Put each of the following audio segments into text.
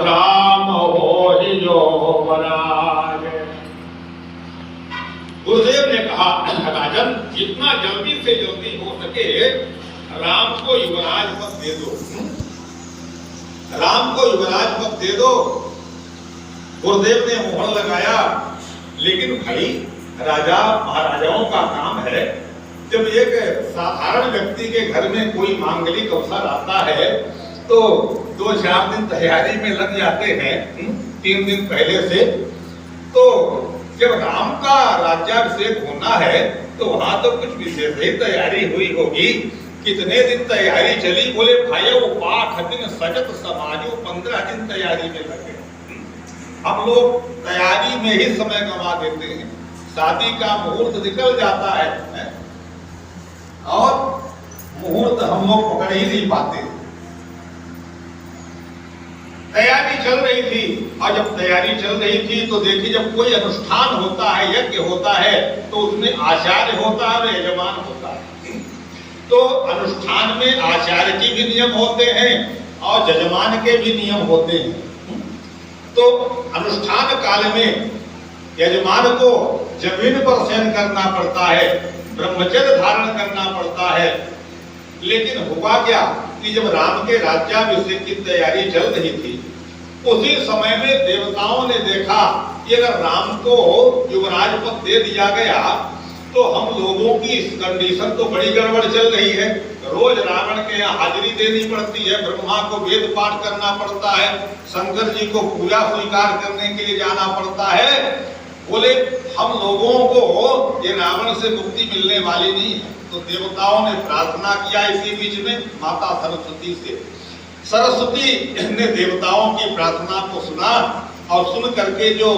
राम हो जो बराज। गुरुदेव ने कहा, राजन जितना जल्दी से जल्दी हो सके राम को युवराज पद दे दो, राम को युवराज पद दे दो। गुरुदेव ने मोहर लगाया, लेकिन भाई राजा महाराजाओं का काम है, जब एक साधारण व्यक्ति के घर में कोई मांगलिक अवसर आता है तो 2-4 दिन तैयारी में लग जाते हैं, 3 दिन पहले से। तो जब राम का राज्याभिषेक होना है तो वहां तो कुछ विशेष ही तैयारी हुई होगी। कितने दिन तैयारी चली? बोले भाइयों 8 दिन सजत समाजो 15 दिन तैयारी में लगे। हम लोग तैयारी में ही समय गंवा देते हैं, शादी का मुहूर्त निकल जाता है और मुहूर्त हम लोग पकड़ ही नहीं पाते। तैयारी चल रही थी, और जब तैयारी चल रही थी तो देखिए जब कोई अनुष्ठान होता है, यज्ञ होता है, तो उसमें आचार्य होता है और यजमान होता है। तो अनुष्ठान में आचार्य के भी नियम होते हैं और यजमान के भी नियम होते हैं। तो अनुष्ठान काल में यजमान को जमीन पर शयन करना पड़ता है, ब्रह्मचर्य धारण करना पड़ता है। लेकिन हुआ क्या कि जब राम के राज्याभिषेक की तैयारी चल रही थी, उसी समय में देवताओं ने देखा कि अगर राम को युवराज पद दे दिया गया तो हम लोगों की कंडीशन तो बड़ी गड़बड़ चल रही है। रोज रावण के यहाँ हाजिरी देनी पड़ती है, ब्रह्मा को वेद पाठ करना पड़ता है, शंकर जी को पूजा स्वीकार करने के लिए जाना पड़ता है। बोले हम लोगों को ये रावण से मुक्ति मिलने वाली नहीं है। तो देवताओं ने प्रार्थना किया इसी बीच में माता सरस्वती से। सरस्वती ने देवताओं की प्रार्थना को सुना और सुन करके जो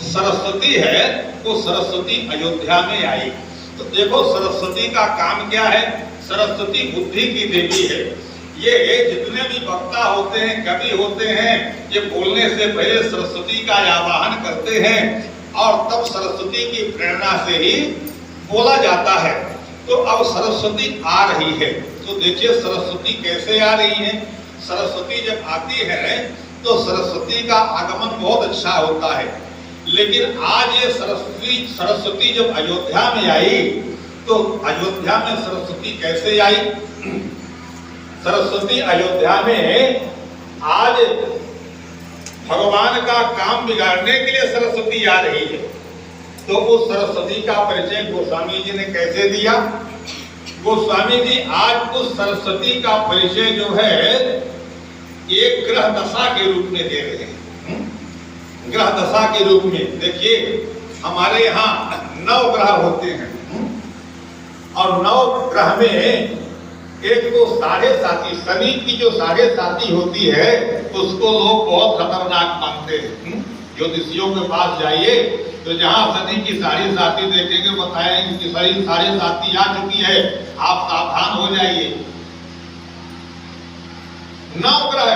सरस्वती है वो सरस्वती अयोध्या में आई। तो देखो सरस्वती का काम क्या है? सरस्वती बुद्धि की देवी है। ये जितने भी वक्ता होते हैं, कवि होते हैं, ये बोलने से पहले सरस्वती का आवाहन करते हैं और तब सरस्वती की प्रेरणा से ही बोला जाता है। तो अब सरस्वती आ रही है, तो देखिए सरस्वती कैसे आ रही है। सरस्वती जब आती है तो सरस्वती का आगमन बहुत अच्छा होता है। लेकिन आज ये सरस्वती जब अयोध्या में आई तो अयोध्या में सरस्वती कैसे आई? सरस्वती अयोध्या में आज भगवान का काम बिगाड़ने के लिए सरस्वती आ रही है। तो उस सरस्वती का परिचय गोस्वामी जी ने कैसे दिया? गोस्वामी जी आज उस सरस्वती का परिचय जो है एक ग्रह दशा के रूप में दे रहे हैं। ग्रह दशा के रूप में देखिए हमारे यहाँ 9 ग्रह होते हैं और 9 ग्रह में एक तो साढ़े साथी, शनि की जो साढ़े साथी होती है उसको लोग बहुत खतरनाक मानते हैं। ज्योतिषियों के पास जाइए तो जहाँ शनि की साढ़े साथी देखेंगे बताएंगे कि शनि साढ़े साथी आ चुकी है, आप सावधान हो जाइए। 9 ग्रह